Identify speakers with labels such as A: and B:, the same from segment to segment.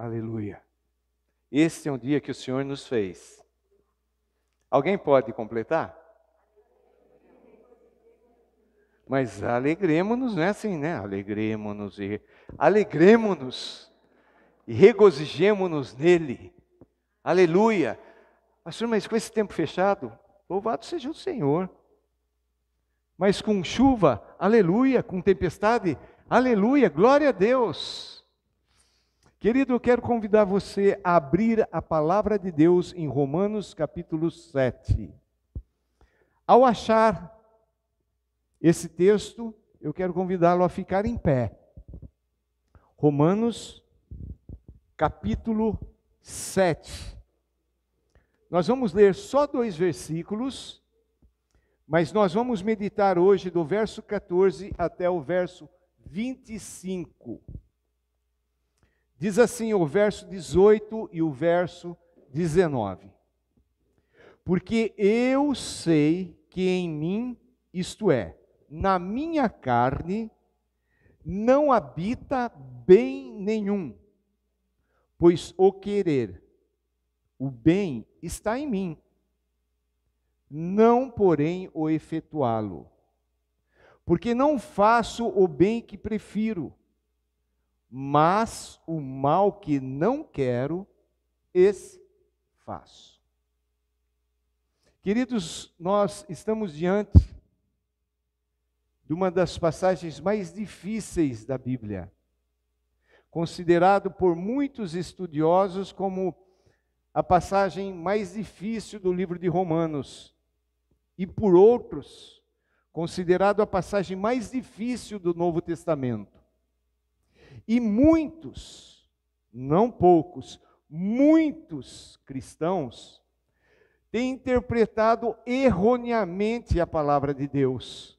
A: Aleluia. Esse é um dia que o Senhor nos fez. Alguém pode completar? Mas alegremo-nos, não é assim, né? Alegremo-nos e regozijemo-nos nele. Aleluia. Pastor, mas com esse tempo fechado, louvado seja o Senhor. Mas com chuva, aleluia, com tempestade, aleluia, glória a Deus. Querido, eu quero convidar você a abrir a palavra de Deus em Romanos capítulo 7. Ao achar esse texto, eu quero convidá-lo a ficar em pé. Romanos capítulo 7. Nós vamos ler só 2 versículos, mas nós vamos meditar hoje do verso 14 até o verso 25. Diz assim o verso 18 e o verso 19. Porque eu sei que em mim, isto é, na minha carne, não habita bem nenhum, pois o querer, o bem está em mim, não porém o efetuá-lo. Porque não faço o bem que prefiro, mas o mal que não quero, esse faço. Queridos, nós estamos diante de uma das passagens mais difíceis da Bíblia, considerado por muitos estudiosos como a passagem mais difícil do livro de Romanos, e por outros, considerado a passagem mais difícil do Novo Testamento. E muitos, não poucos, muitos cristãos têm interpretado erroneamente a palavra de Deus,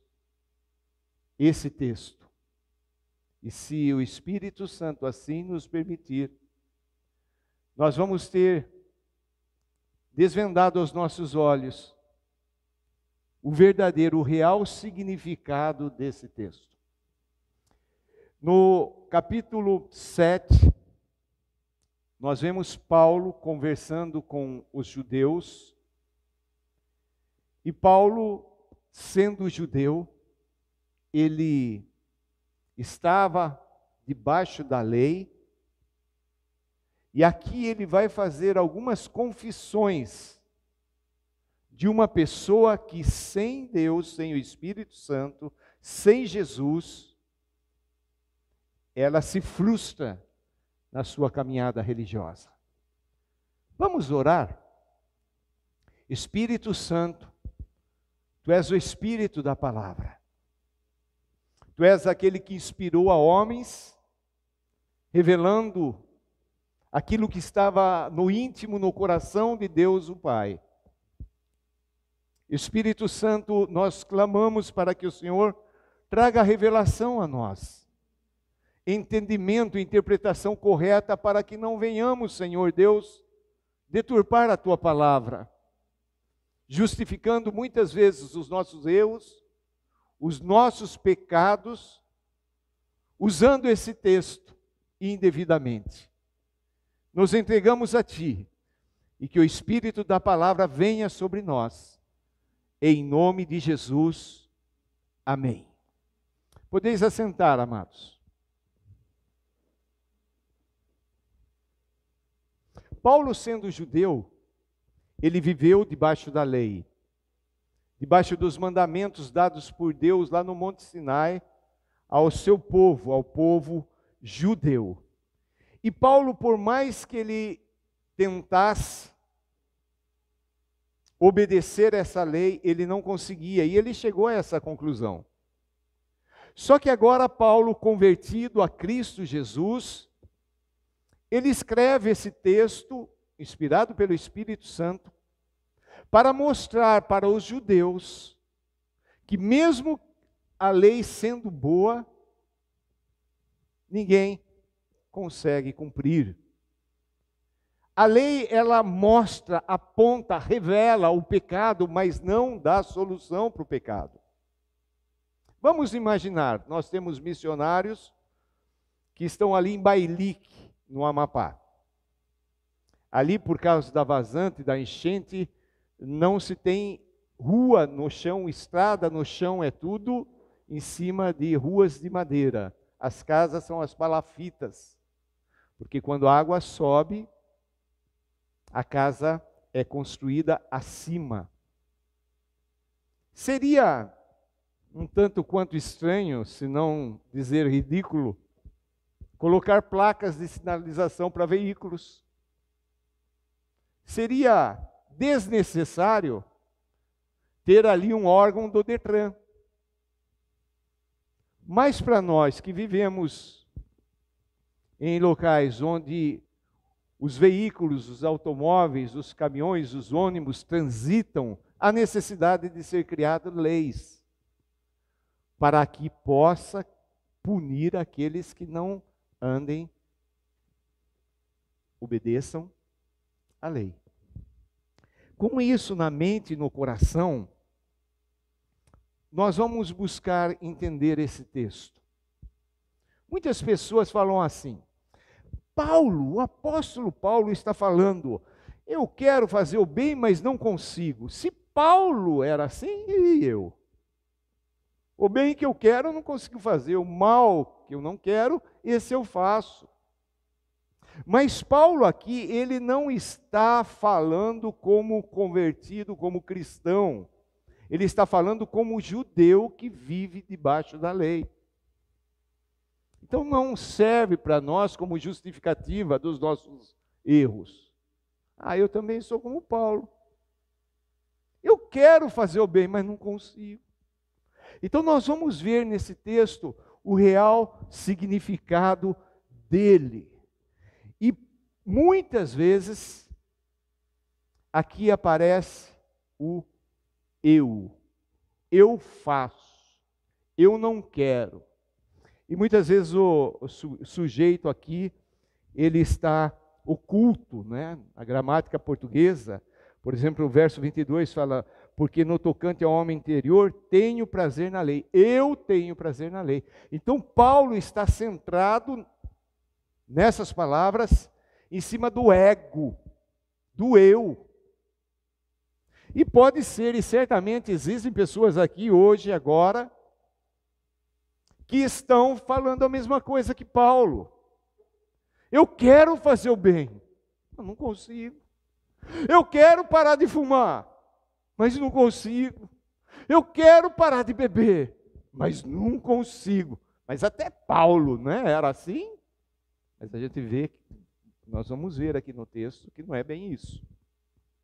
A: esse texto. E se o Espírito Santo assim nos permitir, nós vamos ter desvendado aos nossos olhos o verdadeiro, o real significado desse texto. No capítulo 7, nós vemos Paulo conversando com os judeus, e Paulo, sendo judeu, ele estava debaixo da lei, e aqui ele vai fazer algumas confissões de uma pessoa que sem Deus, sem o Espírito Santo, sem Jesus, ela se frustra na sua caminhada religiosa. Vamos orar? Espírito Santo, Tu és o Espírito da palavra. Tu és aquele que inspirou a homens, revelando aquilo que estava no íntimo, no coração de Deus o Pai. Espírito Santo, nós clamamos para que o Senhor traga revelação a nós, entendimento, interpretação correta, para que não venhamos, Senhor Deus, deturpar a Tua palavra, justificando muitas vezes os nossos erros, os nossos pecados, usando esse texto indevidamente. Nos entregamos a Ti, e que o Espírito da palavra venha sobre nós, em nome de Jesus, amém. Podeis assentar, amados. Paulo, sendo judeu, ele viveu debaixo da lei, debaixo dos mandamentos dados por Deus lá no Monte Sinai, ao seu povo, ao povo judeu. E Paulo, por mais que ele tentasse obedecer essa lei, ele não conseguia, e ele chegou a essa conclusão. Só que agora Paulo, convertido a Cristo Jesus, ele escreve esse texto, inspirado pelo Espírito Santo, para mostrar para os judeus que mesmo a lei sendo boa, ninguém consegue cumprir. A lei, ela mostra, aponta, revela o pecado, mas não dá solução para o pecado. Vamos imaginar, nós temos missionários que estão ali em Bailique, no Amapá. Ali, por causa da vazante, da enchente, não se tem rua no chão, estrada no chão, é tudo em cima de ruas de madeira. As casas são as palafitas, porque quando a água sobe, a casa é construída acima. Seria um tanto quanto estranho, se não dizer ridículo, colocar placas de sinalização para veículos. Seria desnecessário ter ali um órgão do Detran. Mas para nós que vivemos em locais onde os veículos, os automóveis, os caminhões, os ônibus transitam, há necessidade de ser criadas leis para que possa punir aqueles que não andem, obedeçam a lei. Com isso na mente e no coração, nós vamos buscar entender esse texto. Muitas pessoas falam assim: Paulo, o apóstolo Paulo está falando, eu quero fazer o bem, mas não consigo. Se Paulo era assim, e eu? O bem que eu quero eu não consigo fazer, o mal que eu não quero, esse eu faço. Mas Paulo aqui, ele não está falando como convertido, como cristão. Ele está falando como judeu que vive debaixo da lei. Então não serve para nós como justificativa dos nossos erros. Eu também sou como Paulo. Eu quero fazer o bem, mas não consigo. Então nós vamos ver nesse texto o real significado dele. E muitas vezes aqui aparece o eu. Eu faço. Eu não quero. E muitas vezes o sujeito aqui, ele está oculto, né? A gramática portuguesa, por exemplo, o verso 22 fala: porque no tocante ao homem interior, tenho prazer na lei. Eu tenho prazer na lei. Então, Paulo está centrado nessas palavras em cima do ego, do eu. E pode ser, e certamente existem pessoas aqui hoje, agora, que estão falando a mesma coisa que Paulo. Eu quero fazer o bem, eu não consigo. Eu quero parar de fumar, mas não consigo. Eu quero parar de beber, mas não consigo. Mas até Paulo, né, era assim? Mas a gente vê, nós vamos ver aqui no texto que não é bem isso.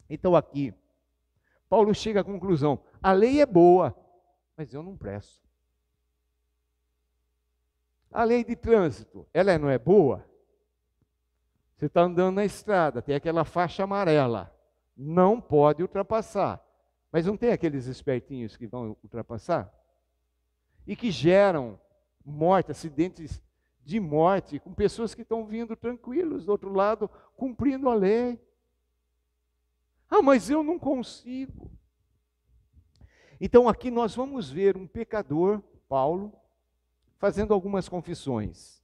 A: Então aqui, Paulo chega à conclusão: a lei é boa, mas eu não presto. A lei de trânsito, ela não é boa? Você está andando na estrada, tem aquela faixa amarela, não pode ultrapassar. Mas não tem aqueles espertinhos que vão ultrapassar? E que geram morte, acidentes de morte, com pessoas que estão vindo tranquilos do outro lado, cumprindo a lei. Mas eu não consigo. Então aqui nós vamos ver um pecador, Paulo, fazendo algumas confissões.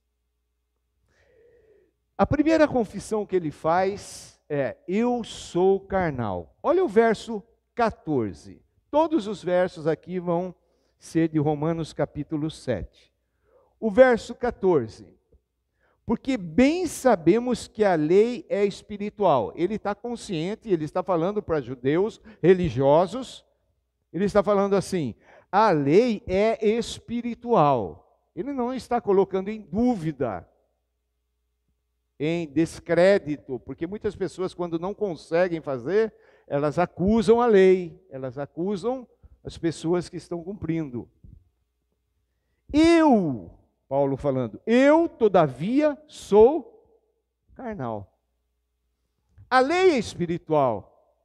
A: A primeira confissão que ele faz é: eu sou carnal. Olha o verso 14. Todos os versos aqui vão ser de Romanos capítulo 7. O verso 14. Porque bem sabemos que a lei é espiritual. Ele está consciente, ele está falando para judeus religiosos, ele está falando assim: a lei é espiritual. Ele não está colocando em dúvida, em descrédito, porque muitas pessoas, quando não conseguem fazer, elas acusam a lei, elas acusam as pessoas que estão cumprindo. Paulo falando, eu, todavia, sou carnal. A lei é espiritual,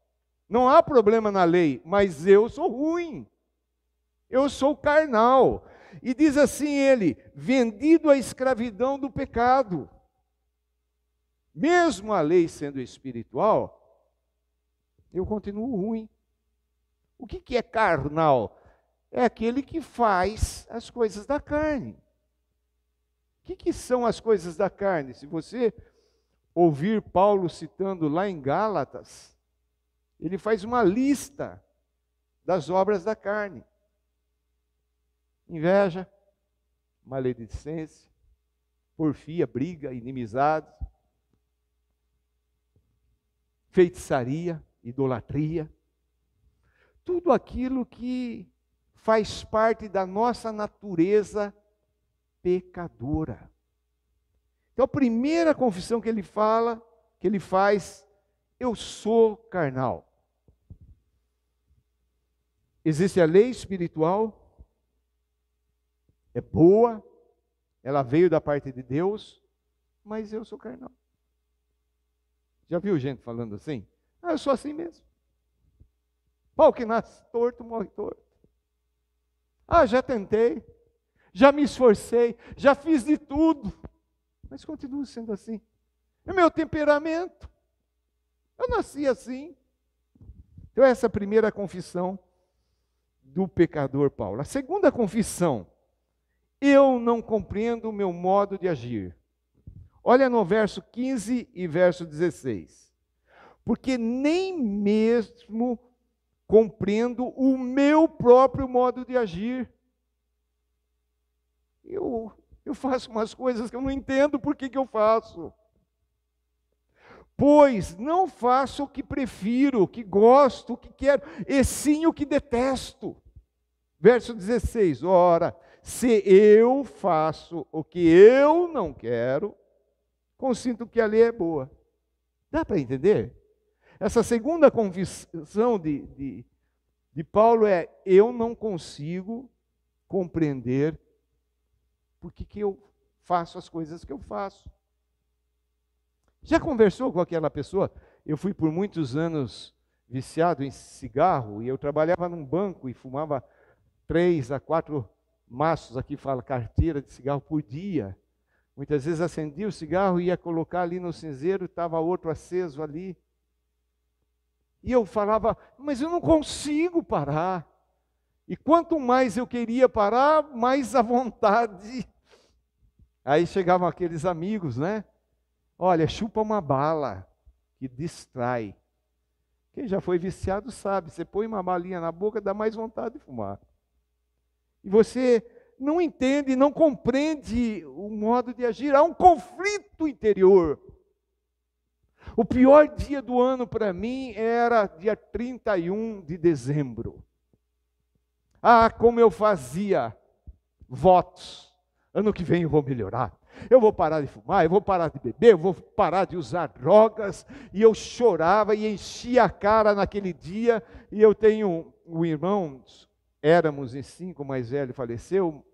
A: não há problema na lei, mas eu sou ruim, eu sou carnal. E diz assim ele: vendido à escravidão do pecado. Mesmo a lei sendo espiritual, eu continuo ruim. O que é carnal? É aquele que faz as coisas da carne. O que são as coisas da carne? Se você ouvir Paulo citando lá em Gálatas, ele faz uma lista das obras da carne: inveja, maledicência, porfia, briga, inimizade, feitiçaria, idolatria, tudo aquilo que faz parte da nossa natureza pecadora. Então a primeira confissão que ele fala, que ele faz: eu sou carnal. Existe a lei espiritual, é boa, ela veio da parte de Deus, mas eu sou carnal. Já viu gente falando assim? Ah, eu sou assim mesmo. Pau que nasce torto, morre torto. Ah, já tentei, já me esforcei, já fiz de tudo, mas continuo sendo assim. É meu temperamento. Eu nasci assim. Então essa é a primeira confissão do pecador Paulo. A segunda confissão: eu não compreendo o meu modo de agir. Olha no verso 15 e verso 16. Porque nem mesmo compreendo o meu próprio modo de agir. Eu faço umas coisas que eu não entendo por que eu faço. Pois não faço o que prefiro, o que gosto, o que quero, e sim o que detesto. Verso 16. Ora, se eu faço o que eu não quero, consinto que a lei é boa. Dá para entender? Essa segunda confissão de Paulo é: eu não consigo compreender por que eu faço as coisas que eu faço. Já conversou com aquela pessoa? Eu fui por muitos anos viciado em cigarro, e eu trabalhava num banco e fumava 3 a 4 maços, aqui fala carteira de cigarro por dia. Muitas vezes acendia o cigarro e ia colocar ali no cinzeiro, estava outro aceso ali. E eu falava, mas eu não consigo parar. E quanto mais eu queria parar, mais à vontade. Aí chegavam aqueles amigos, né? Olha, chupa uma bala, que distrai. Quem já foi viciado sabe, você põe uma balinha na boca, dá mais vontade de fumar. E você não entende, não compreende o modo de agir. Há um conflito interior. O pior dia do ano para mim era dia 31 de dezembro. Ah, como eu fazia votos. Ano que vem eu vou melhorar. Eu vou parar de fumar, eu vou parar de beber, eu vou parar de usar drogas. E eu chorava e enchia a cara naquele dia. E eu tenho um irmão, éramos em 5, o mais velho faleceu,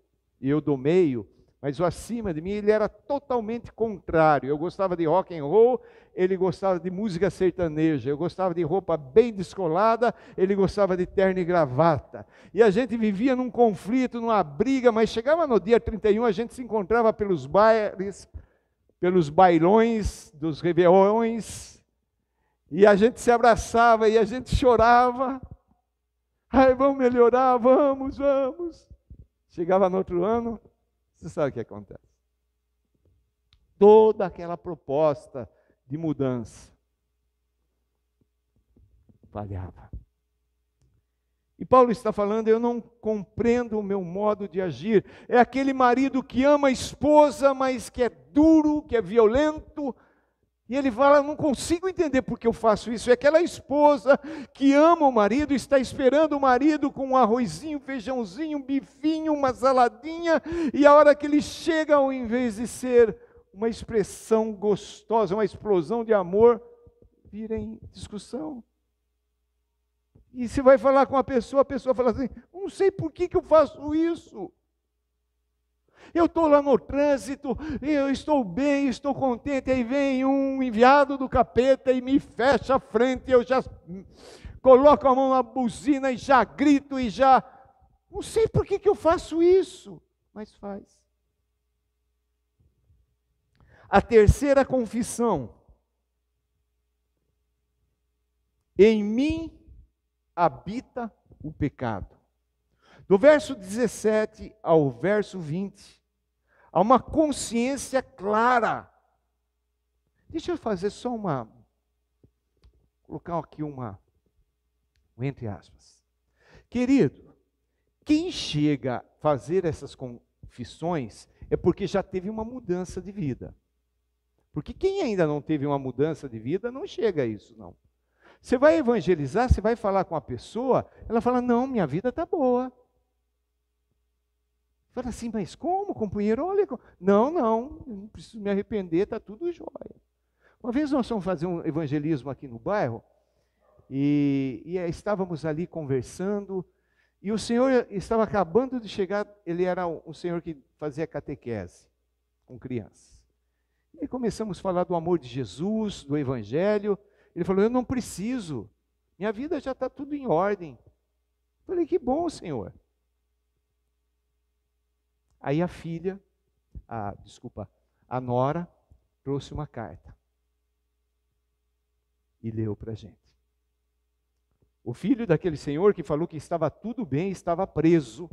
A: e eu do meio, mas o acima de mim, ele era totalmente contrário. Eu gostava de rock and roll, ele gostava de música sertaneja. Eu gostava de roupa bem descolada, ele gostava de terno e gravata. E a gente vivia num conflito, numa briga, mas chegava no dia 31, a gente se encontrava pelos bailes, pelos bailões, dos réveillões, e a gente se abraçava e a gente chorava. Ai, vamos melhorar, vamos. Chegava no outro ano, você sabe o que acontece. Toda aquela proposta de mudança falhava. E Paulo está falando, eu não compreendo o meu modo de agir. É aquele marido que ama a esposa, mas que é duro, que é violento. E ele fala, eu não consigo entender por que eu faço isso. É aquela esposa que ama o marido, está esperando o marido com um arrozinho, feijãozinho, um bifinho, uma saladinha, e a hora que ele chega, ao invés de ser uma expressão gostosa, uma explosão de amor, vira em discussão. E você vai falar com a pessoa fala assim, não sei por que eu faço isso. Eu estou lá no trânsito, eu estou bem, estou contente, aí vem um enviado do capeta e me fecha a frente, eu já coloco a mão na buzina e já grito e já... Não sei por que eu faço isso, mas faz. A terceira confissão. Em mim habita o pecado. Do verso 17 ao verso 20, há uma consciência clara Deixa eu fazer só colocar aqui entre aspas. Querido, quem chega a fazer essas confissões é porque já teve uma mudança de vida. Porque quem ainda não teve uma mudança de vida não chega a isso, não. Você vai evangelizar, você vai falar com a pessoa, ela fala, não, minha vida está boa. Fala assim, mas como, companheiro? Olha, não, eu não preciso me arrepender, está tudo jóia. Uma vez nós fomos fazer um evangelismo aqui no bairro, e estávamos ali conversando, e o senhor estava acabando de chegar, ele era um senhor que fazia catequese com crianças. E começamos a falar do amor de Jesus, do evangelho. Ele falou, eu não preciso, minha vida já está tudo em ordem. Eu falei, que bom, senhor. Aí a nora trouxe uma carta e leu para a gente. O filho daquele senhor que falou que estava tudo bem, estava preso.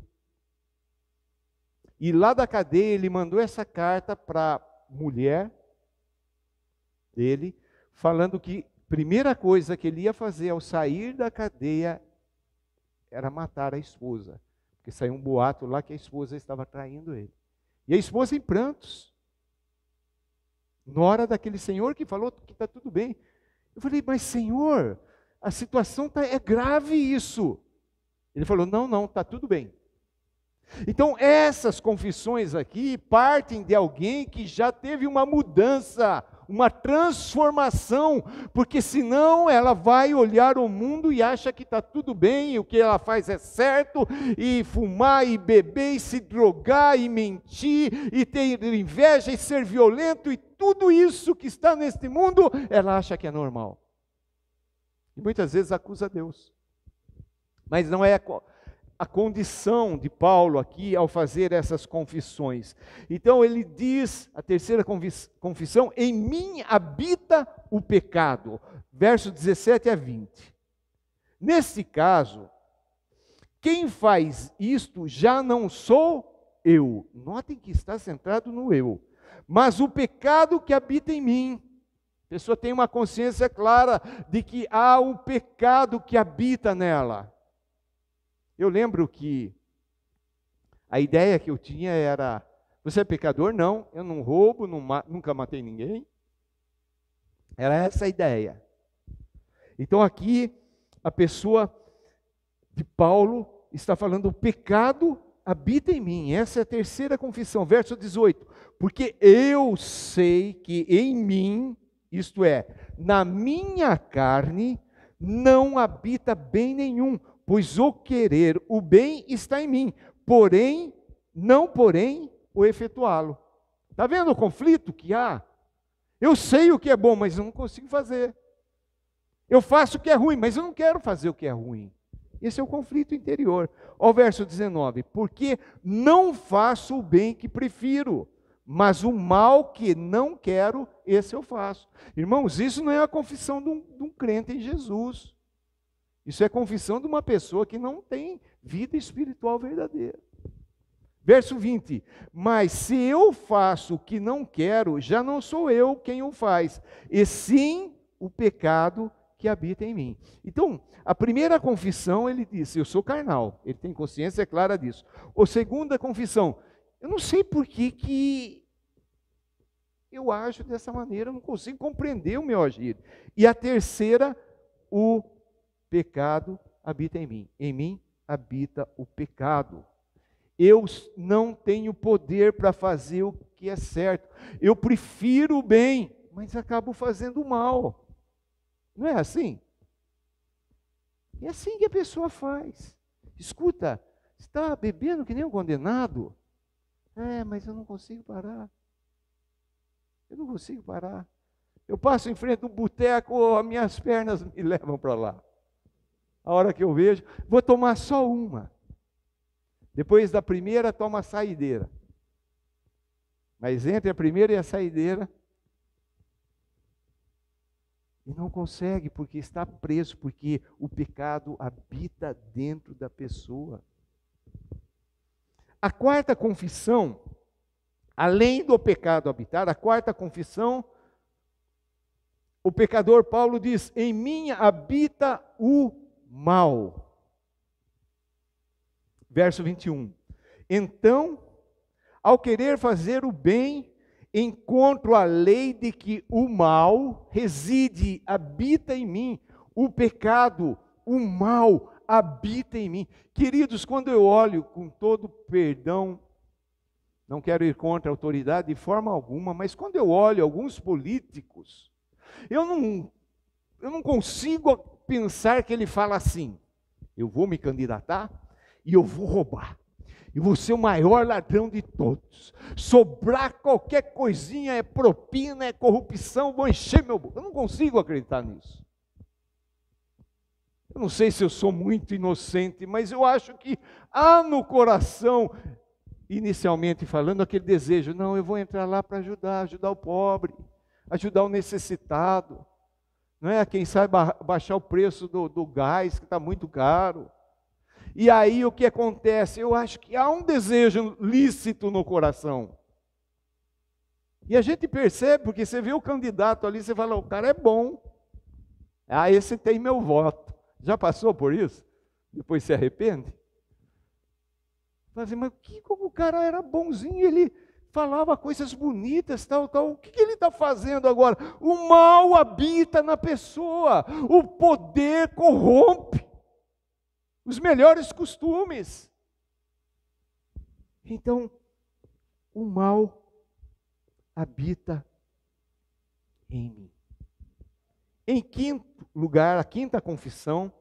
A: E lá da cadeia ele mandou essa carta para a mulher dele, falando que a primeira coisa que ele ia fazer ao sair da cadeia era matar a esposa. Porque saiu um boato lá que a esposa estava traindo ele. E a esposa em prantos. Nora daquele senhor que falou que está tudo bem. Eu falei, mas senhor, a situação é grave isso. Ele falou, não, está tudo bem. Então essas confissões aqui partem de alguém que já teve uma mudança, uma transformação, porque senão ela vai olhar o mundo e acha que está tudo bem, e o que ela faz é certo, e fumar, e beber, e se drogar, e mentir, e ter inveja, e ser violento, e tudo isso que está neste mundo, ela acha que é normal. E muitas vezes acusa Deus. Mas não é a condição de Paulo aqui ao fazer essas confissões. Então ele diz, a terceira confissão, em mim habita o pecado. Verso 17 a 20. Nesse caso, quem faz isto já não sou eu. Notem que está centrado no eu. Mas o pecado que habita em mim. A pessoa tem uma consciência clara de que há um pecado que habita nela. Eu lembro que a ideia que eu tinha era, você é pecador? Não, eu não roubo, nunca matei ninguém. Era essa a ideia. Então aqui, a pessoa de Paulo está falando, o pecado habita em mim. Essa é a terceira confissão, verso 18. Porque eu sei que em mim, isto é, na minha carne, não habita bem nenhum, pois o querer, o bem está em mim, porém, o efetuá-lo. Está vendo o conflito que há? Eu sei o que é bom, mas eu não consigo fazer. Eu faço o que é ruim, mas eu não quero fazer o que é ruim. Esse é o conflito interior. Olha o verso 19. Porque não faço o bem que prefiro, mas o mal que não quero, esse eu faço. Irmãos, isso não é a confissão de um crente em Jesus. Isso é confissão de uma pessoa que não tem vida espiritual verdadeira. Verso 20. Mas se eu faço o que não quero, já não sou eu quem o faz, e sim o pecado que habita em mim. Então, a primeira confissão, ele disse, eu sou carnal. Ele tem consciência clara disso. A segunda confissão, eu não sei por que eu ajo dessa maneira, eu não consigo compreender o meu agir. E a terceira, o pecado habita em mim. Em mim habita o pecado. Eu não tenho poder para fazer o que é certo. Eu prefiro o bem, mas acabo fazendo o mal. Não é assim? É assim que a pessoa faz. Escuta, está bebendo que nem um condenado? Mas eu não consigo parar. Eu não consigo parar. Eu passo em frente a um boteco, as minhas pernas me levam para lá. A hora que eu vejo, vou tomar só uma. Depois da primeira, toma a saideira. Mas entre a primeira e a saideira, e não consegue, porque está preso, porque o pecado habita dentro da pessoa. A quarta confissão, além do pecado habitar, a quarta confissão o pecador Paulo diz: em mim habita o mal. Verso 21. Então, ao querer fazer o bem, encontro a lei de que o mal reside, habita em mim. O pecado, o mal, habita em mim. Queridos, quando eu olho com todo perdão, não quero ir contra a autoridade de forma alguma, mas quando eu olho alguns políticos, eu não consigo pensar que ele fala assim: eu vou me candidatar e eu vou roubar. E vou ser o maior ladrão de todos. Sobrar qualquer coisinha é propina, é corrupção, vou encher meu bolso. Eu não consigo acreditar nisso. Eu não sei se eu sou muito inocente, mas eu acho que há no coração, inicialmente falando, aquele desejo: não, eu vou entrar lá para ajudar o pobre, ajudar o necessitado. Não é? Quem sabe baixar o preço do gás, que está muito caro. E aí o que acontece? Eu acho que há um desejo lícito no coração. E a gente percebe, porque você vê o candidato ali, você fala: o cara é bom. Ah, esse tem meu voto. Já passou por isso? Depois se arrepende? Mas o cara era bonzinho, ele falava coisas bonitas, tal. O que ele está fazendo agora? O mal habita na pessoa, o poder corrompe os melhores costumes. Então, o mal habita em mim. Em quinto lugar, a quinta confissão,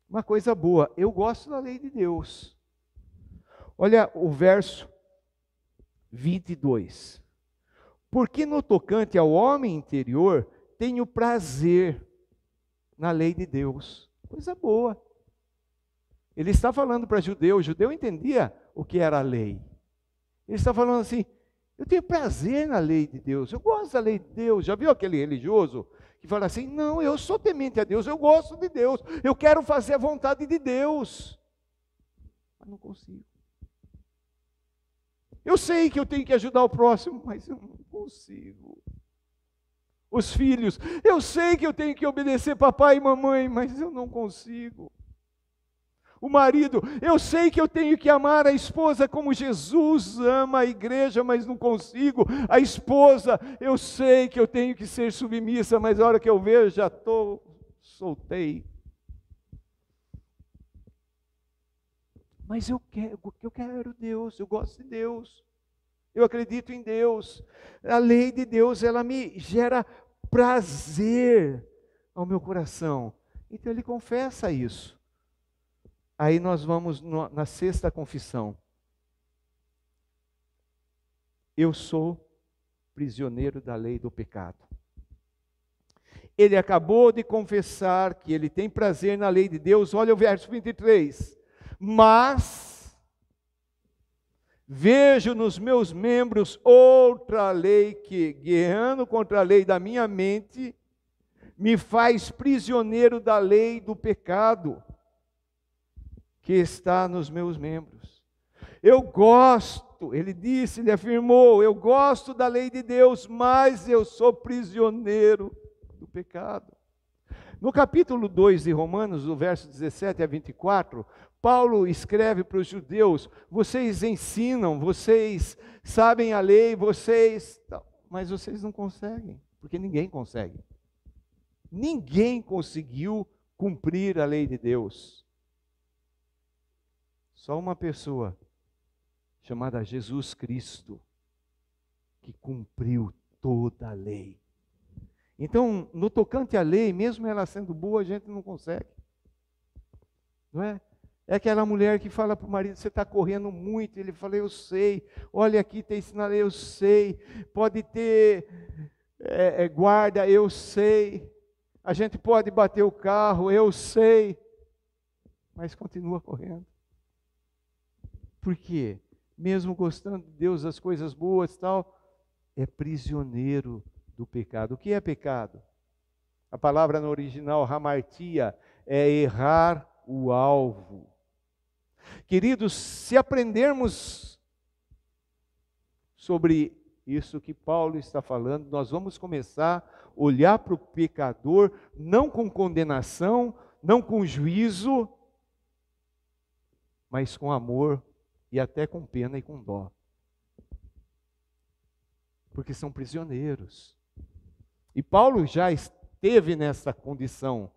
A: uma coisa boa: eu gosto da lei de Deus. Olha o verso 22. Porque no tocante ao homem interior, tenho prazer na lei de Deus. Coisa boa. Ele está falando para judeu, o judeu entendia o que era a lei. Ele está falando assim: eu tenho prazer na lei de Deus, eu gosto da lei de Deus. Já viu aquele religioso que fala assim: não, eu sou temente a Deus, eu gosto de Deus, eu quero fazer a vontade de Deus, mas não consigo. Eu sei que eu tenho que ajudar o próximo, mas eu não consigo. Os filhos, eu sei que eu tenho que obedecer papai e mamãe, mas eu não consigo. O marido, eu sei que eu tenho que amar a esposa como Jesus ama a igreja, mas não consigo. A esposa, eu sei que eu tenho que ser submissa, mas a hora que eu vejo, já soltei. Mas eu quero Deus, eu gosto de Deus. Eu acredito em Deus. A lei de Deus, ela me gera prazer ao meu coração. Então ele confessa isso. Aí nós vamos na sexta confissão. Eu sou prisioneiro da lei do pecado. Ele acabou de confessar que ele tem prazer na lei de Deus. Olha o verso 23. Mas vejo nos meus membros outra lei que, guerreando contra a lei da minha mente, me faz prisioneiro da lei do pecado que está nos meus membros. Eu gosto, ele disse, ele afirmou, eu gosto da lei de Deus, mas eu sou prisioneiro do pecado. No capítulo 2 de Romanos, do verso 17 a 24, Paulo escreve para os judeus: vocês ensinam, vocês sabem a lei, mas vocês não conseguem, porque ninguém consegue. Ninguém conseguiu cumprir a lei de Deus. Só uma pessoa, chamada Jesus Cristo, que cumpriu toda a lei. Então, no tocante à lei, mesmo ela sendo boa, a gente não consegue. Não é? É aquela mulher que fala para o marido: você está correndo muito. Ele fala: eu sei. Olha, aqui tem sinal, eu sei. Pode ter guarda, eu sei. A gente pode bater o carro, eu sei. Mas continua correndo. Por quê? Mesmo gostando de Deus, das coisas boas e tal, é prisioneiro do pecado. O que é pecado? A palavra no original, hamartia, é errar o alvo. Queridos, se aprendermos sobre isso que Paulo está falando. Nós vamos começar a olhar para o pecador, não com condenação, não com juízo, mas com amor e até com pena e com dó. Porque são prisioneiros. E Paulo já esteve nessa condição.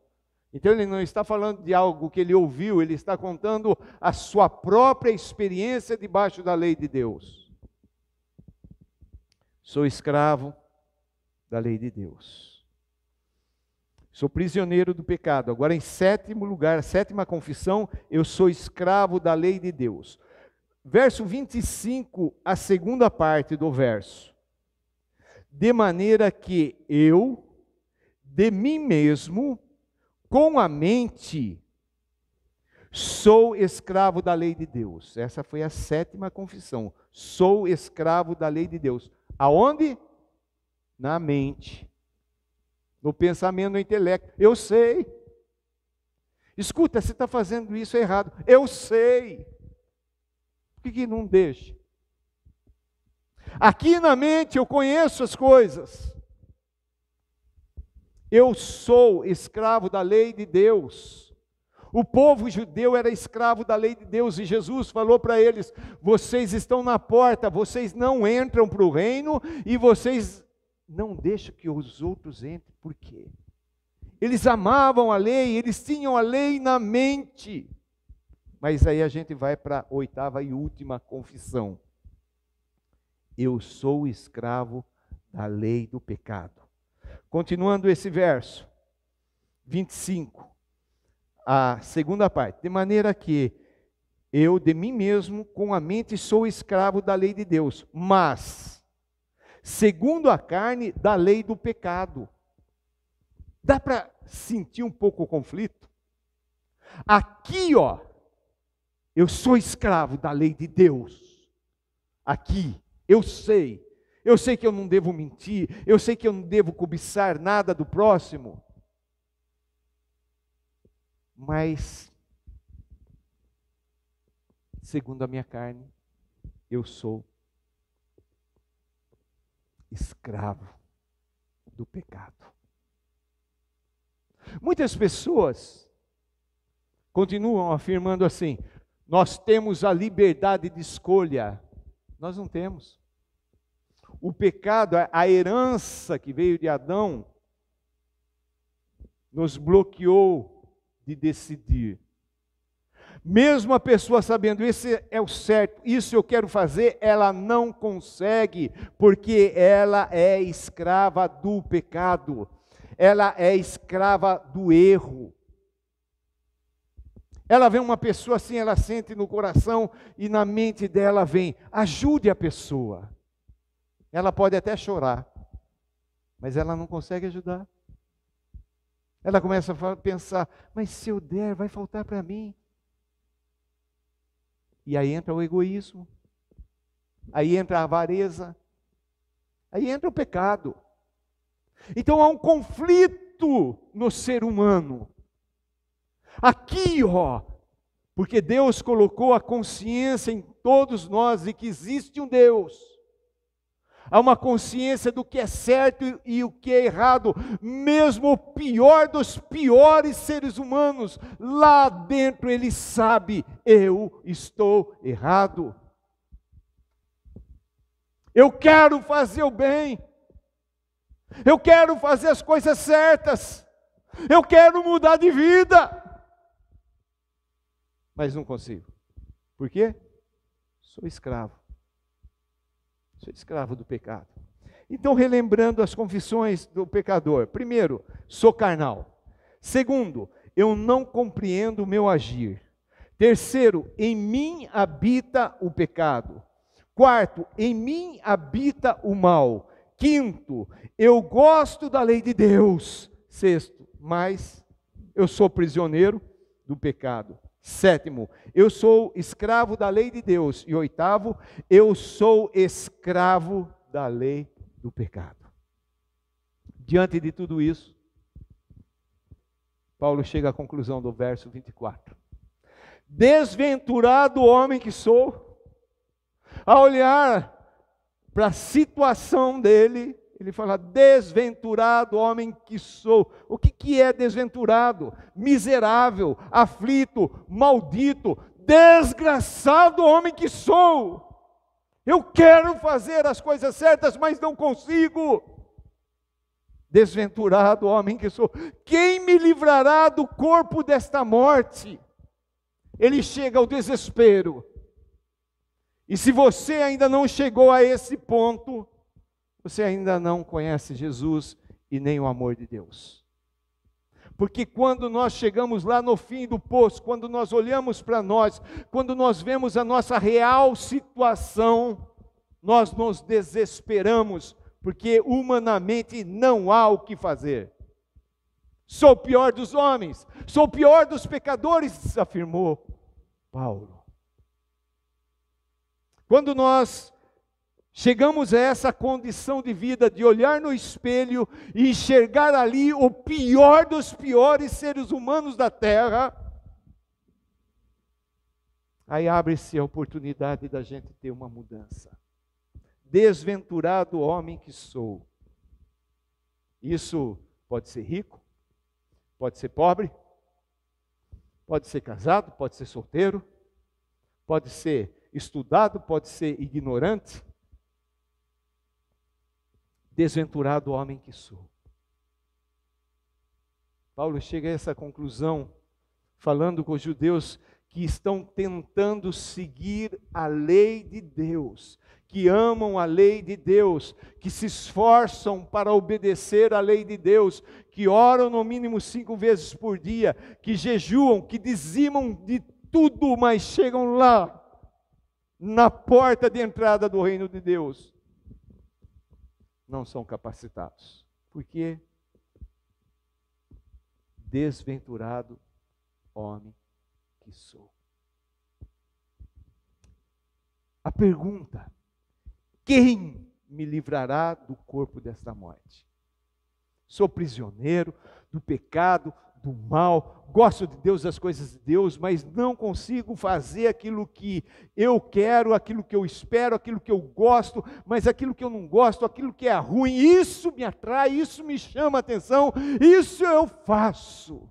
A: Então ele não está falando de algo que ele ouviu, ele está contando a sua própria experiência debaixo da lei de Deus. Sou escravo da lei de Deus. Sou prisioneiro do pecado. Agora, em sétimo lugar, a sétima confissão, eu sou escravo da lei de Deus. Verso 25, a segunda parte do verso. De maneira que eu, de mim mesmo, com a mente, sou escravo da lei de Deus. Essa foi a sétima confissão. Sou escravo da lei de Deus. Aonde? Na mente. No pensamento, no intelecto. Eu sei. Escuta, você está fazendo isso errado. Eu sei. Por que não deixa? Aqui na mente eu conheço as coisas. Eu sou escravo da lei de Deus. O povo judeu era escravo da lei de Deus e Jesus falou para eles: vocês estão na porta, vocês não entram para o reino e vocês não deixam que os outros entrem. Por quê? Eles amavam a lei, eles tinham a lei na mente. Mas aí a gente vai para a oitava e última confissão. Eu sou escravo da lei do pecado. Continuando esse verso, 25, a segunda parte. De maneira que eu, de mim mesmo, com a mente, sou escravo da lei de Deus, mas, segundo a carne, da lei do pecado. Dá para sentir um pouco o conflito? Aqui, ó, eu sou escravo da lei de Deus. Aqui, eu sei que eu não devo mentir, eu sei que eu não devo cobiçar nada do próximo. Mas, segundo a minha carne, eu sou escravo do pecado. Muitas pessoas continuam afirmando assim: nós temos a liberdade de escolha. Nós não temos. O pecado, a herança que veio de Adão, nos bloqueou de decidir. Mesmo a pessoa sabendo, esse é o certo, isso eu quero fazer, ela não consegue, porque ela é escrava do pecado, ela é escrava do erro. Ela vê uma pessoa assim, ela sente no coração e na mente dela vem: ajude a pessoa. Ela pode até chorar, mas ela não consegue ajudar. Ela começa a pensar: mas se eu der, vai faltar para mim. E aí entra o egoísmo, aí entra a avareza, aí entra o pecado. Então há um conflito no ser humano. Aqui, ó, porque Deus colocou a consciência em todos nós de que existe um Deus. Há uma consciência do que é certo e o que é errado. Mesmo o pior dos piores seres humanos, lá dentro ele sabe: eu estou errado. Eu quero fazer o bem. Eu quero fazer as coisas certas. Eu quero mudar de vida. Mas não consigo. Por quê? Sou escravo. Sou escravo do pecado. Então, relembrando as confissões do pecador. Primeiro, sou carnal. Segundo, eu não compreendo o meu agir. Terceiro, em mim habita o pecado. Quarto, em mim habita o mal. Quinto, eu gosto da lei de Deus. Sexto, mas eu sou prisioneiro do pecado. Sétimo, eu sou escravo da lei de Deus. E oitavo, eu sou escravo da lei do pecado. Diante de tudo isso, Paulo chega à conclusão do verso 24. Desventurado homem que sou, a olhar para a situação dele, ele fala: desventurado homem que sou. O que é desventurado? Miserável, aflito, maldito, desgraçado homem que sou. Eu quero fazer as coisas certas, mas não consigo. Desventurado homem que sou. Quem me livrará do corpo desta morte? Ele chega ao desespero. E se você ainda não chegou a esse ponto, você ainda não conhece Jesus e nem o amor de Deus. Porque quando nós chegamos lá no fim do poço, quando nós olhamos para nós, quando nós vemos a nossa real situação, nós nos desesperamos, porque humanamente não há o que fazer. Sou o pior dos homens, sou o pior dos pecadores, afirmou Paulo. Quando nós chegamos a essa condição de vida, de olhar no espelho e enxergar ali o pior dos piores seres humanos da terra, aí abre-se a oportunidade da gente ter uma mudança. Desventurado homem que sou. Isso pode ser rico, pode ser pobre, pode ser casado, pode ser solteiro, pode ser estudado, pode ser ignorante. Desventurado homem que sou. Paulo chega a essa conclusão, falando com os judeus que estão tentando seguir a lei de Deus, que amam a lei de Deus, que se esforçam para obedecer à lei de Deus, que oram no mínimo 5 vezes por dia, que jejuam, que dizimam de tudo, mas chegam lá, na porta de entrada do reino de Deus, não são capacitados. Por quê? Desventurado homem que sou. A pergunta: quem me livrará do corpo desta morte? Sou prisioneiro do pecado, do mal, gosto de Deus, das coisas de Deus, mas não consigo fazer aquilo que eu quero, aquilo que eu espero, aquilo que eu gosto, mas aquilo que eu não gosto, aquilo que é ruim, isso me atrai, isso me chama a atenção, isso eu faço.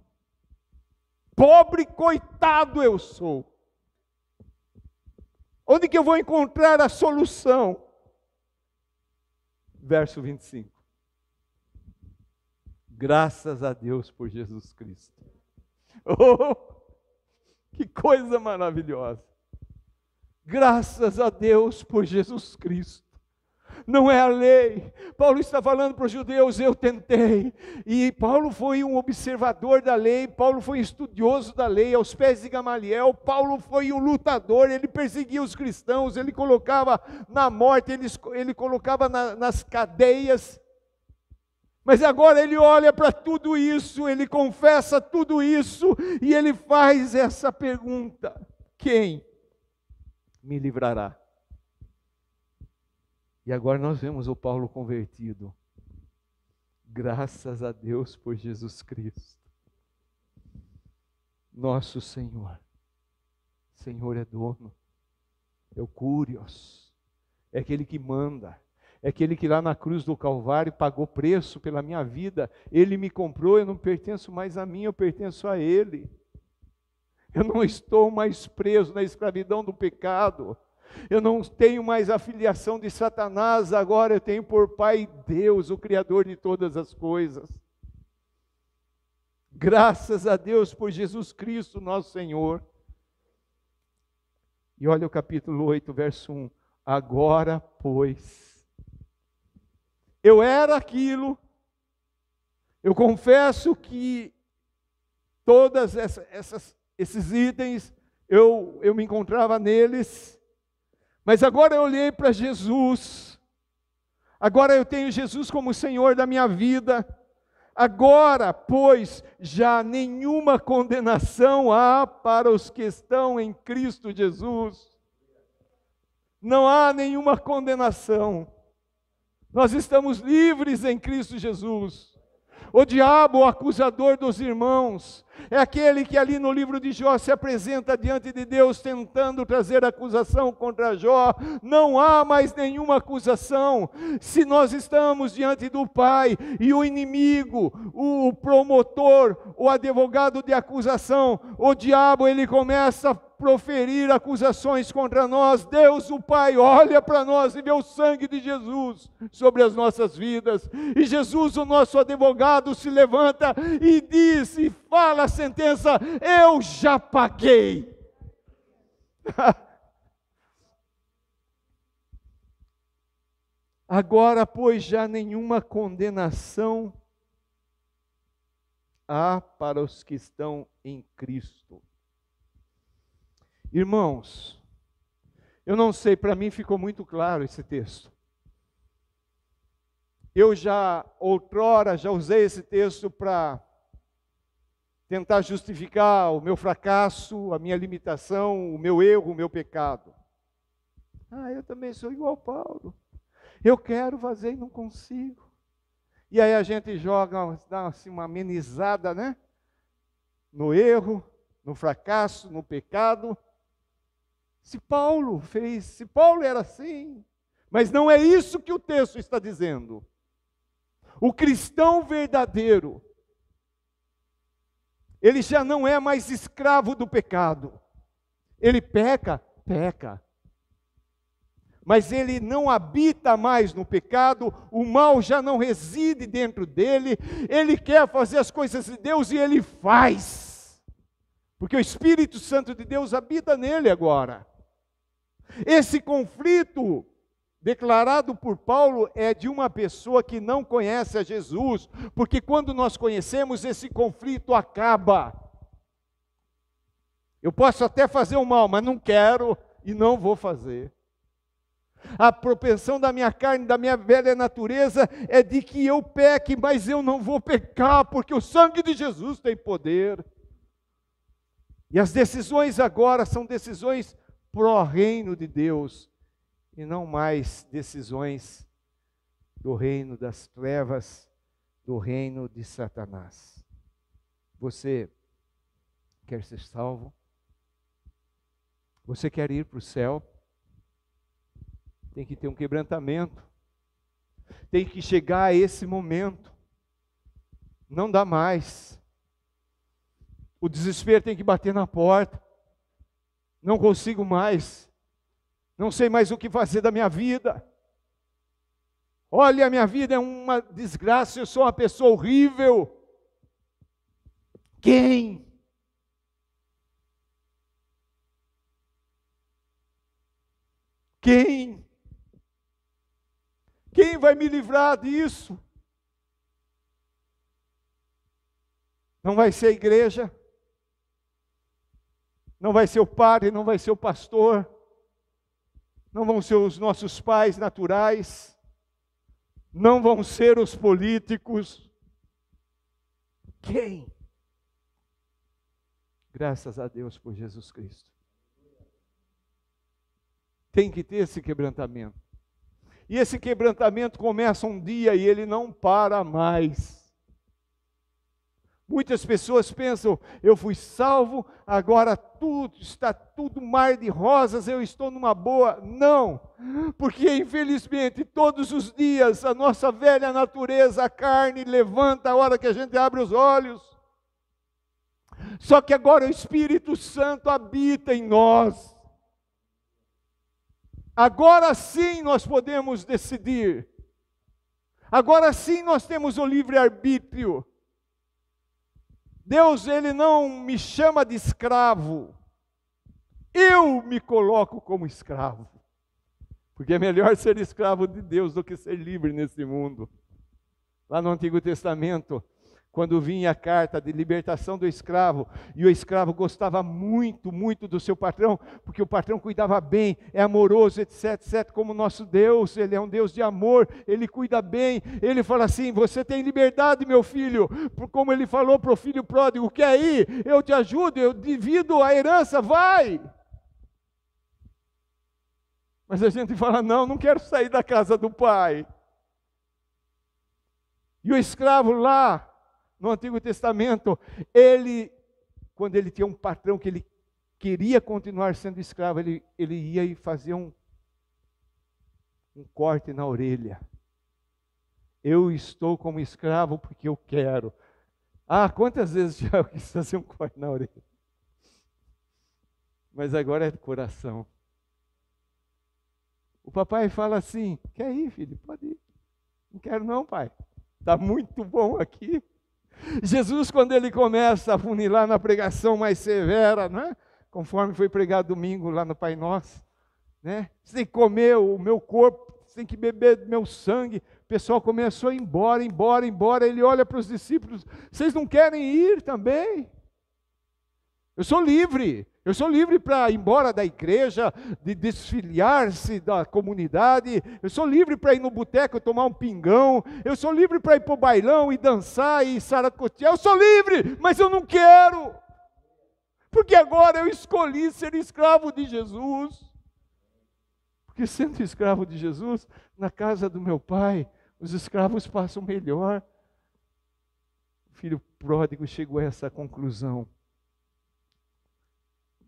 A: Pobre coitado eu sou. Onde que eu vou encontrar a solução? Verso 25. Graças a Deus por Jesus Cristo. Oh, que coisa maravilhosa. Graças a Deus por Jesus Cristo. Não é a lei. Paulo está falando para os judeus: eu tentei. E Paulo foi um observador da lei, Paulo foi estudioso da lei, aos pés de Gamaliel. Paulo foi um lutador, ele perseguia os cristãos, ele colocava na morte, ele colocava nas cadeias. Mas agora ele olha para tudo isso, ele confessa tudo isso, e ele faz essa pergunta: quem me livrará? E agora nós vemos o Paulo convertido. Graças a Deus por Jesus Cristo, nosso Senhor. Senhor é dono, é o Curios, é aquele que manda, é aquele que lá na cruz do Calvário pagou preço pela minha vida. Ele me comprou, eu não pertenço mais a mim, eu pertenço a Ele. Eu não estou mais preso na escravidão do pecado. Eu não tenho mais a filiação de Satanás, agora eu tenho por Pai Deus, o Criador de todas as coisas. Graças a Deus por Jesus Cristo, nosso Senhor. E olha o capítulo 8, verso 1. Agora, pois, eu era aquilo, eu confesso que todas esses itens, eu me encontrava neles, mas agora eu olhei para Jesus, agora eu tenho Jesus como Senhor da minha vida. Agora, pois, já nenhuma condenação há para os que estão em Cristo Jesus. Não há nenhuma condenação. Nós estamos livres em Cristo Jesus. O diabo, o acusador dos irmãos, É aquele que ali no livro de Jó se apresenta diante de Deus tentando trazer acusação contra Jó. Não há mais nenhuma acusação. Se nós estamos diante do Pai e o inimigo, o promotor, o advogado de acusação, o diabo, ele começa a proferir acusações contra nós. Deus, o Pai, olha para nós e vê o sangue de Jesus sobre as nossas vidas. E Jesus, o nosso advogado, se levanta e diz e fala a sentença: eu já paguei. Agora, pois, já nenhuma condenação há para os que estão em Cristo. Irmãos, eu não sei, para mim ficou muito claro esse texto. Eu outrora, usei esse texto para tentar justificar o meu fracasso, a minha limitação, o meu erro, o meu pecado. Eu também sou igual Paulo. Eu quero fazer e não consigo. E aí a gente dá assim uma amenizada, né? No erro, no fracasso, no pecado. Se Paulo era assim, mas não é isso que o texto está dizendo. O cristão verdadeiro, ele já não é mais escravo do pecado. Ele peca, mas ele não habita mais no pecado, o mal já não reside dentro dele, ele quer fazer as coisas de Deus e ele faz, porque o Espírito Santo de Deus habita nele agora. Esse conflito declarado por Paulo é de uma pessoa que não conhece a Jesus, porque quando nós conhecemos, esse conflito acaba. Eu posso até fazer o mal, mas não quero e não vou fazer. A propensão da minha carne, da minha velha natureza, é de que eu peque, mas eu não vou pecar, porque o sangue de Jesus tem poder. E as decisões agora são decisões pró-reino de Deus, e não mais decisões do reino das trevas, do reino de Satanás. Você quer ser salvo? Você quer ir para o céu? Tem que ter um quebrantamento. Tem que chegar a esse momento. Não dá mais. O desespero tem que bater na porta. Não consigo mais. Não sei mais o que fazer da minha vida. Olha, a minha vida é uma desgraça, eu sou uma pessoa horrível. Quem? Quem vai me livrar disso? Não vai ser a igreja, não vai ser o padre, não vai ser o pastor, não vão ser os nossos pais naturais, não vão ser os políticos. Quem? Graças a Deus por Jesus Cristo. Tem que ter esse quebrantamento. E esse quebrantamento começa um dia e ele não para mais. Muitas pessoas pensam, eu fui salvo, agora está tudo mar de rosas, eu estou numa boa. Não, porque infelizmente todos os dias a nossa velha natureza, a carne, levanta a hora que a gente abre os olhos. Só que agora o Espírito Santo habita em nós. Agora sim nós podemos decidir. Agora sim nós temos o livre-arbítrio. Deus, Ele não me chama de escravo. Eu me coloco como escravo. Porque é melhor ser escravo de Deus do que ser livre nesse mundo. Lá no Antigo Testamento, quando vinha a carta de libertação do escravo, e o escravo gostava muito, muito do seu patrão, porque o patrão cuidava bem, é amoroso, etc, etc, como o nosso Deus, Ele é um Deus de amor, Ele cuida bem, Ele fala assim, você tem liberdade, meu filho, como Ele falou para o filho pródigo, quer ir? Eu te ajudo, eu divido a herança, vai! Mas a gente fala, não quero sair da casa do pai. E o escravo lá, no Antigo Testamento, ele quando ele tinha um patrão que ele queria continuar sendo escravo, ele ia e fazia um corte na orelha. Eu estou como escravo porque eu quero. Ah, quantas vezes já quis fazer um corte na orelha? Mas agora é do coração. O papai fala assim: quer ir, filho? Pode ir. Não quero não, pai. Está muito bom aqui. Jesus, quando ele começa a funilar na pregação mais severa, né? Conforme foi pregado domingo lá no Pai Nosso, né? Você tem que comer o meu corpo, você tem que beber do meu sangue. O pessoal começou a ir embora. Ele olha para os discípulos: vocês não querem ir também? Eu sou livre para ir embora da igreja, de desfiliar-se da comunidade. Eu sou livre para ir no boteco tomar um pingão. Eu sou livre para ir para o bailão e dançar e saracotear. Eu sou livre, mas eu não quero. Porque agora eu escolhi ser escravo de Jesus. Porque sendo escravo de Jesus, na casa do meu pai, os escravos passam melhor. O filho pródigo chegou a essa conclusão.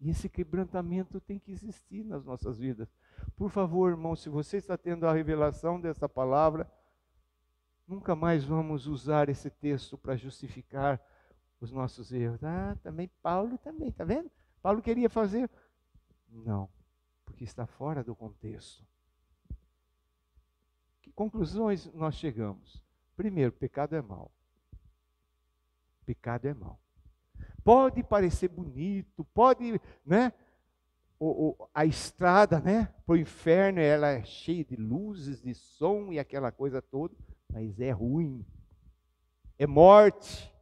A: E esse quebrantamento tem que existir nas nossas vidas. Por favor, irmão, se você está tendo a revelação dessa palavra, nunca mais vamos usar esse texto para justificar os nossos erros. Ah, também Paulo também, está vendo? Paulo queria fazer. Não, porque está fora do contexto. Que conclusões nós chegamos? Primeiro, pecado é mau. Pecado é mau. Pode parecer bonito, pode, né? A estrada, né? Para o inferno, ela é cheia de luzes, de som e aquela coisa toda, mas é ruim. É morte.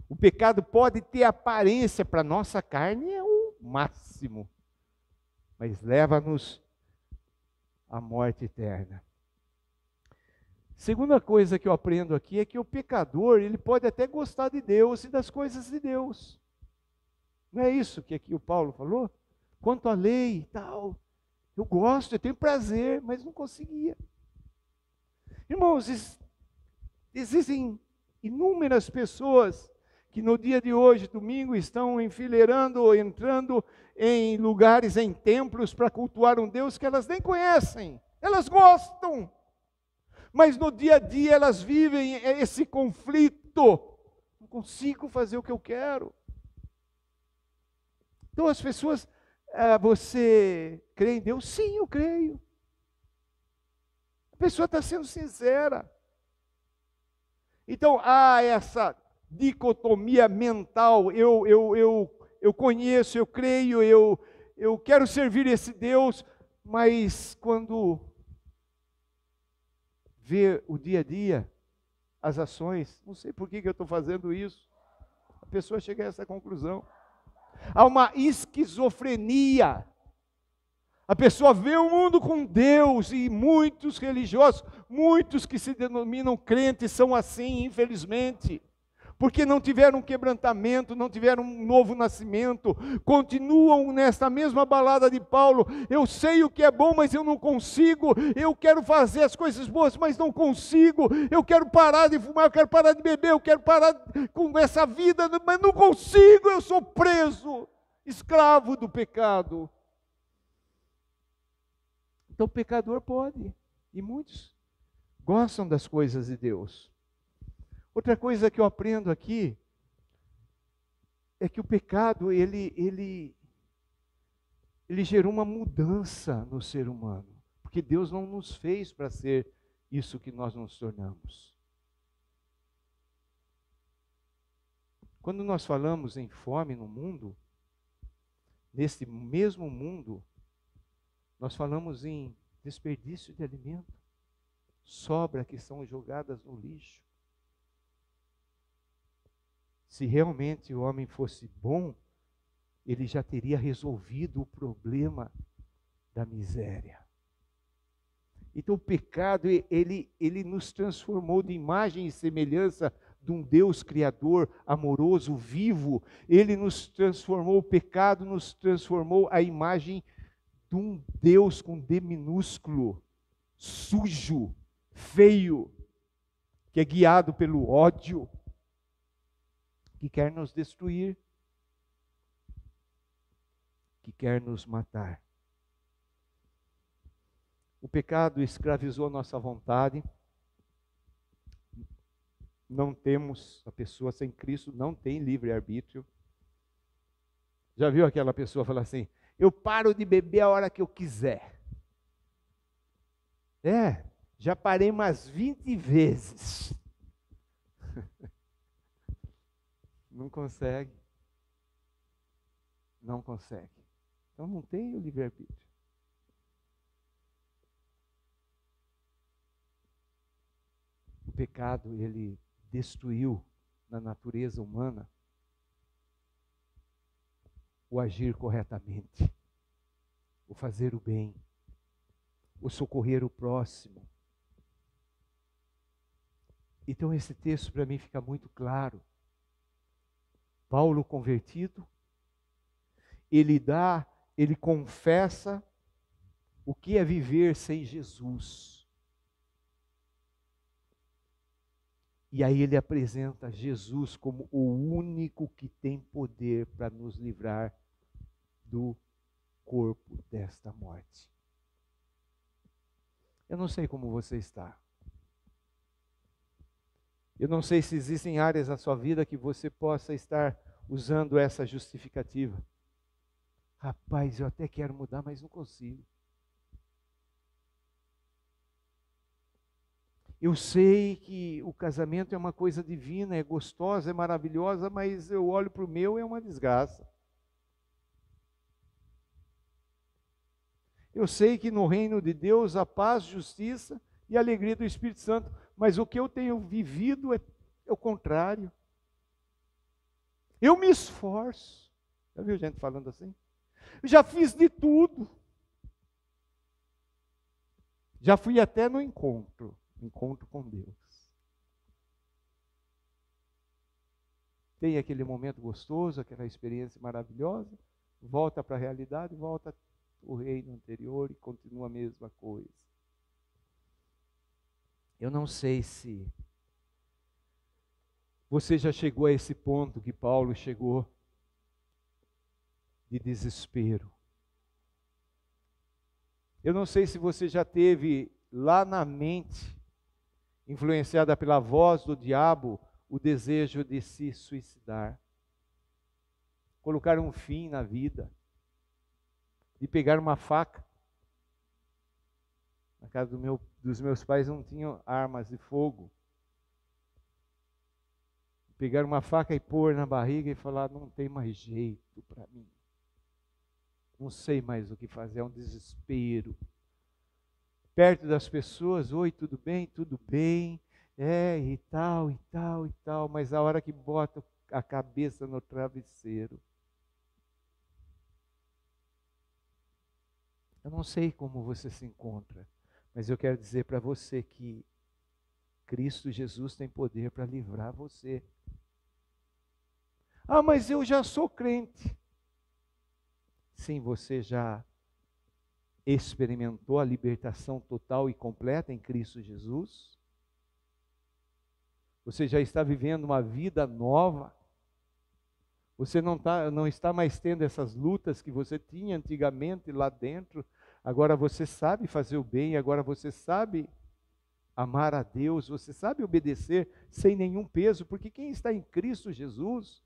A: O pecado pode ter aparência para a nossa carne, é o máximo, mas leva-nos à morte eterna. Segunda coisa que eu aprendo aqui é que o pecador, ele pode até gostar de Deus e das coisas de Deus. Não é isso que aqui o Paulo falou? Quanto à lei e tal, eu gosto, eu tenho prazer, mas não conseguia. Irmãos, existem inúmeras pessoas que no dia de hoje, domingo, estão enfileirando, entrando em lugares, em templos para cultuar um Deus que elas nem conhecem. Elas gostam. Mas no dia a dia elas vivem esse conflito. Não consigo fazer o que eu quero. Então as pessoas, você crê em Deus? Sim, eu creio. A pessoa está sendo sincera. Então há essa dicotomia mental. Eu conheço, eu creio, eu quero servir esse Deus, mas quando ver o dia a dia, as ações, não sei por que eu estou fazendo isso. A pessoa chega a essa conclusão. Há uma esquizofrenia. A pessoa vê o mundo com Deus, e muitos religiosos, muitos que se denominam crentes são assim, infelizmente. Porque não tiveram um quebrantamento, não tiveram um novo nascimento, continuam nessa mesma balada de Paulo. Eu sei o que é bom, mas eu não consigo. Eu quero fazer as coisas boas, mas não consigo. Eu quero parar de fumar, eu quero parar de beber, eu quero parar com essa vida, mas não consigo. Eu sou preso, escravo do pecado. Então o pecador pode, e muitos gostam das coisas de Deus. Outra coisa que eu aprendo aqui é que o pecado, ele gerou uma mudança no ser humano. Porque Deus não nos fez para ser isso que nós nos tornamos. Quando nós falamos em fome no mundo, nesse mesmo mundo, nós falamos em desperdício de alimento, sobra que são jogadas no lixo. Se realmente o homem fosse bom, ele já teria resolvido o problema da miséria. Então o pecado, ele nos transformou de imagem e semelhança de um Deus criador, amoroso, vivo. Ele nos transformou, o pecado nos transformou a imagem de um Deus com D minúsculo, sujo, feio, que é guiado pelo ódio, que quer nos destruir. que quer nos matar. O pecado escravizou a nossa vontade. Não temos, a pessoa sem Cristo não tem livre-arbítrio. Já viu aquela pessoa falar assim: eu paro de beber a hora que eu quiser. Já parei umas 20 vezes. Não consegue. Não consegue. Então não tem o livre-arbítrio. O pecado, ele destruiu na natureza humana o agir corretamente, o fazer o bem, o socorrer o próximo. Então esse texto para mim fica muito claro. Paulo convertido, ele confessa o que é viver sem Jesus. E aí ele apresenta Jesus como o único que tem poder para nos livrar do corpo desta morte. Eu não sei como você está. Eu não sei se existem áreas na sua vida que você possa estar usando essa justificativa. Rapaz, eu até quero mudar, mas não consigo. Eu sei que o casamento é uma coisa divina, é gostosa, é maravilhosa, mas eu olho para o meu e é uma desgraça. Eu sei que no reino de Deus há paz, justiça e alegria do Espírito Santo, mas o que eu tenho vivido é o contrário. Eu me esforço. Já viu gente falando assim? Eu já fiz de tudo. Já fui até no encontro com Deus. Tem aquele momento gostoso, aquela experiência maravilhosa, volta para a realidade, volta o reino anterior e continua a mesma coisa. Eu não sei se você já chegou a esse ponto que Paulo chegou, de desespero. Eu não sei se você já teve lá na mente, influenciada pela voz do diabo, o desejo de se suicidar, colocar um fim na vida, de pegar uma faca. Na casa dos meus pais não tinham armas de fogo. Pegar uma faca e pôr na barriga e falar: não tem mais jeito para mim. Não sei mais o que fazer, é um desespero. Perto das pessoas: oi, tudo bem? Tudo bem. E tal, e tal, e tal. Mas a hora que bota a cabeça no travesseiro, eu não sei como você se encontra, mas eu quero dizer para você que Cristo Jesus tem poder para livrar você. Ah, mas eu já sou crente. Sim, você já experimentou a libertação total e completa em Cristo Jesus? Você já está vivendo uma vida nova? Você não está mais tendo essas lutas que você tinha antigamente lá dentro? Agora você sabe fazer o bem, agora você sabe amar a Deus, você sabe obedecer sem nenhum peso, porque quem está em Cristo Jesus,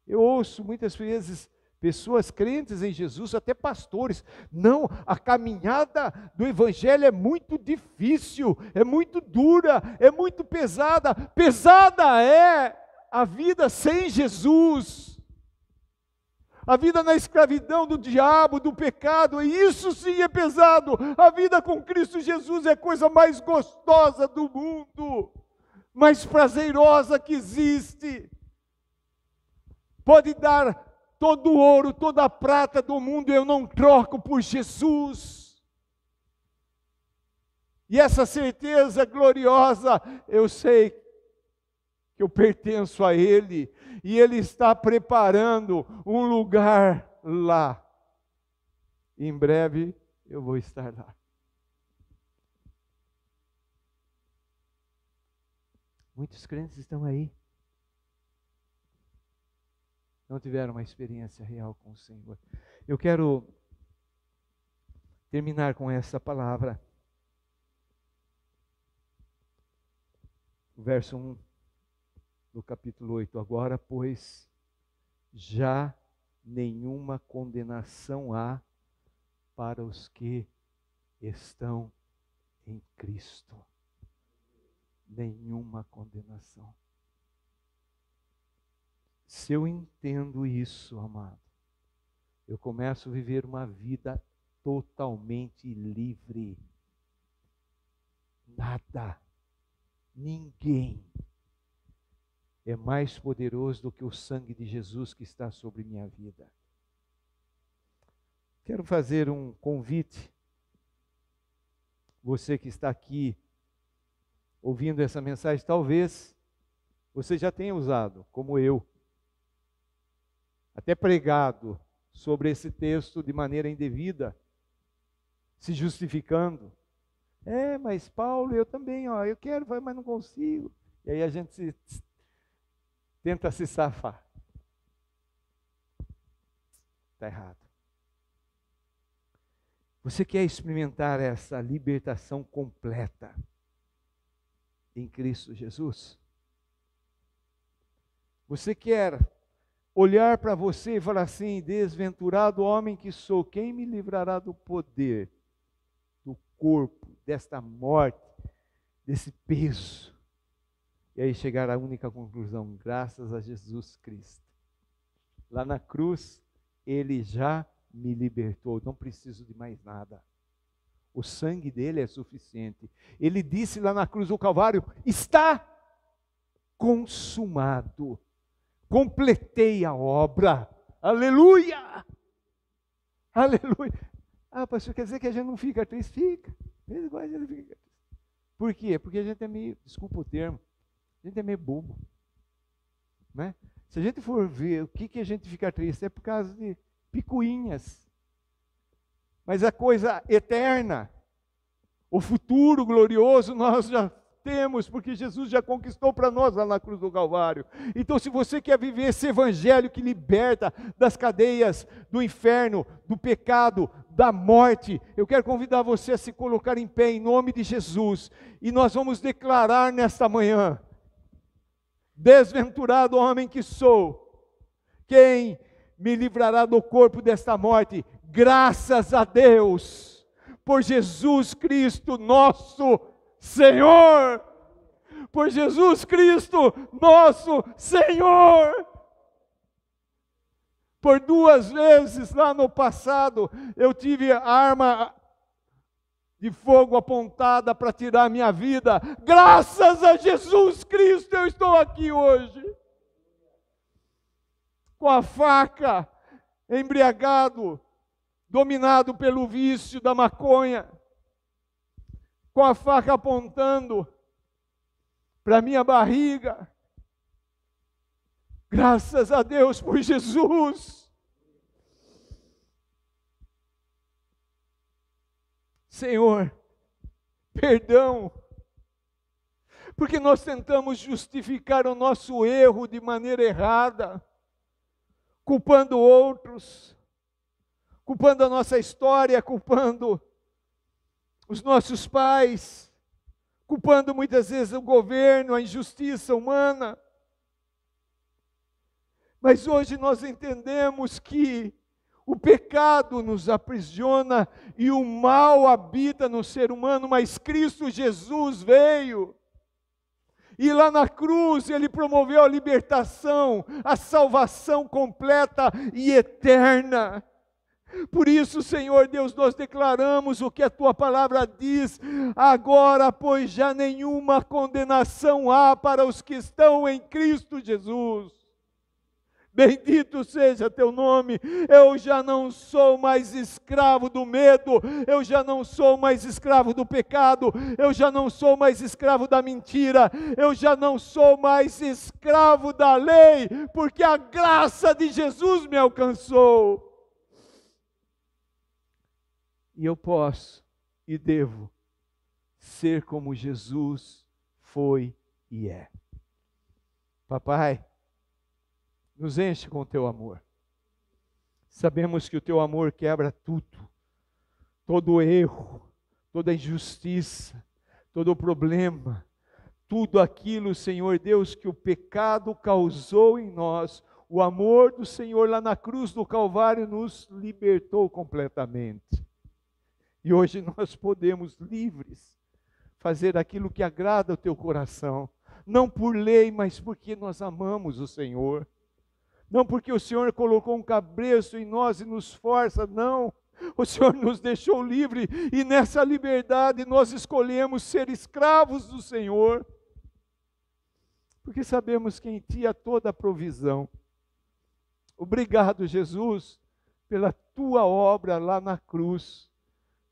A: eu ouço muitas vezes pessoas crentes em Jesus, até pastores: não, a caminhada do Evangelho é muito difícil, é muito dura, é muito pesada. Pesada é a vida sem Jesus, a vida na escravidão do diabo, do pecado, e isso sim é pesado. A vida com Cristo Jesus é a coisa mais gostosa do mundo, mais prazerosa que existe. Pode dar todo o ouro, toda a prata do mundo, eu não troco por Jesus. E essa certeza gloriosa, eu sei que eu pertenço a Ele, e Ele está preparando um lugar lá. Em breve eu vou estar lá. Muitos crentes estão aí. não tiveram uma experiência real com o Senhor. Eu quero terminar com essa palavra. O verso 1 do capítulo 8. Agora, pois, já nenhuma condenação há para os que estão em Cristo. Nenhuma condenação. Se eu entendo isso, amado, eu começo a viver uma vida totalmente livre. Nada, ninguém é mais poderoso do que o sangue de Jesus que está sobre minha vida. Quero fazer um convite. Você que está aqui ouvindo essa mensagem, talvez você já tenha usado, como eu, até pregado sobre esse texto de maneira indevida, se justificando. Mas Paulo, eu também, eu quero, mas não consigo. E aí a gente tenta se safar. Está errado. Você quer experimentar essa libertação completa em Cristo Jesus? Você quer olhar para você e falar assim: desventurado homem que sou, quem me livrará do poder, do corpo, desta morte, desse peso? E aí chegar à única conclusão: graças a Jesus Cristo. Lá na cruz, Ele já me libertou, não preciso de mais nada. O sangue dele é suficiente. Ele disse lá na cruz do Calvário: está consumado. Completei a obra. Aleluia! Aleluia! Pastor, quer dizer que a gente não fica triste? Fica. Mesmo a gente fica triste. Por quê? Porque a gente é meio, desculpa o termo, a gente é meio bobo. Né? Se a gente for ver o que a gente fica triste, é por causa de picuinhas. Mas a coisa eterna, o futuro glorioso, nós já temos, porque Jesus já conquistou para nós lá na cruz do Calvário. Então, se você quer viver esse evangelho que liberta das cadeias do inferno, do pecado, da morte, eu quero convidar você a se colocar em pé em nome de Jesus. E nós vamos declarar nesta manhã: desventurado homem que sou, quem me livrará do corpo desta morte? Graças a Deus, por Jesus Cristo nosso Senhor, por Jesus Cristo nosso Senhor. Por 2 vezes lá no passado, eu tive a arma de fogo apontada para tirar a minha vida. Graças a Jesus Cristo eu estou aqui hoje. Com a faca, embriagado, dominado pelo vício da maconha, com a faca apontando para minha barriga. Graças a Deus por Jesus. Senhor, perdão, porque nós tentamos justificar o nosso erro de maneira errada, culpando outros, culpando a nossa história, culpando os nossos pais, culpando muitas vezes o governo, a injustiça humana. Mas hoje nós entendemos que o pecado nos aprisiona e o mal habita no ser humano, mas Cristo Jesus veio. E lá na cruz Ele promoveu a libertação, a salvação completa e eterna. Por isso, Senhor Deus, nós declaramos o que a Tua palavra diz: agora, pois, já nenhuma condenação há para os que estão em Cristo Jesus. Bendito seja Teu nome. Eu já não sou mais escravo do medo, eu já não sou mais escravo do pecado, eu já não sou mais escravo da mentira, eu já não sou mais escravo da lei, porque a graça de Jesus me alcançou. E eu posso e devo ser como Jesus foi e é. Papai, Nos enche com o teu amor. Sabemos que o teu amor quebra tudo, todo erro, toda injustiça, todo problema, tudo aquilo, Senhor Deus, que o pecado causou em nós. O amor do Senhor lá na cruz do Calvário nos libertou completamente. E hoje nós podemos, livres, fazer aquilo que agrada ao teu coração. Não por lei, mas porque nós amamos o Senhor. Não porque o Senhor colocou um cabresto em nós e nos força, não. O Senhor nos deixou livre e nessa liberdade nós escolhemos ser escravos do Senhor. Porque sabemos que em Ti há toda a provisão. Obrigado, Jesus, pela Tua obra lá na cruz.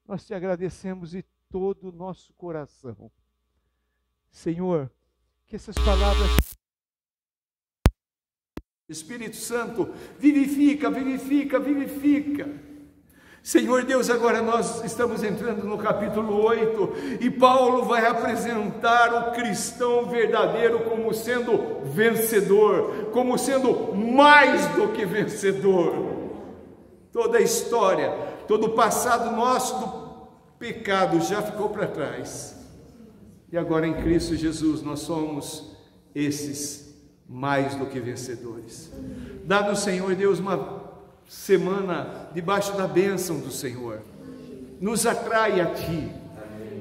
A: Nós Te agradecemos de todo o nosso coração. Senhor, que essas palavras... Espírito Santo, vivifica, vivifica, vivifica. Senhor Deus, agora nós estamos entrando no capítulo 8 e Paulo vai apresentar o cristão verdadeiro como sendo vencedor, como sendo mais do que vencedor. Toda a história, todo o passado nosso do pecado já ficou para trás. E agora em Cristo Jesus nós somos esses mais do que vencedores. Dá-nos, Senhor Deus, uma semana debaixo da bênção do Senhor. Nos atrai a Ti,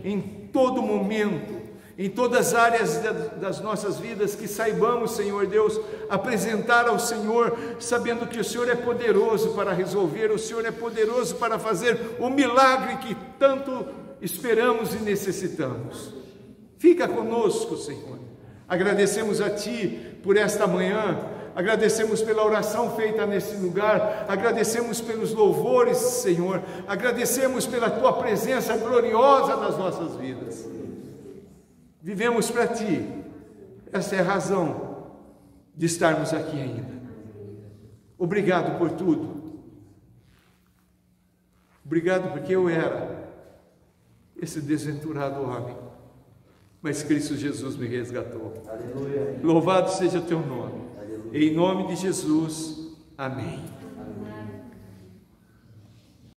A: em todo momento, em todas as áreas das nossas vidas, que saibamos, Senhor Deus, apresentar ao Senhor, sabendo que o Senhor é poderoso para resolver, o Senhor é poderoso para fazer o milagre que tanto esperamos e necessitamos. Fica conosco, Senhor. Agradecemos a Ti por esta manhã, agradecemos pela oração feita nesse lugar, agradecemos pelos louvores, Senhor, agradecemos pela Tua presença gloriosa nas nossas vidas. Vivemos para Ti, essa é a razão de estarmos aqui ainda. Obrigado por tudo. Obrigado porque eu era esse desventurado homem, mas Cristo Jesus me resgatou. Aleluia. Louvado seja o Teu nome. Aleluia. Em nome de Jesus, amém.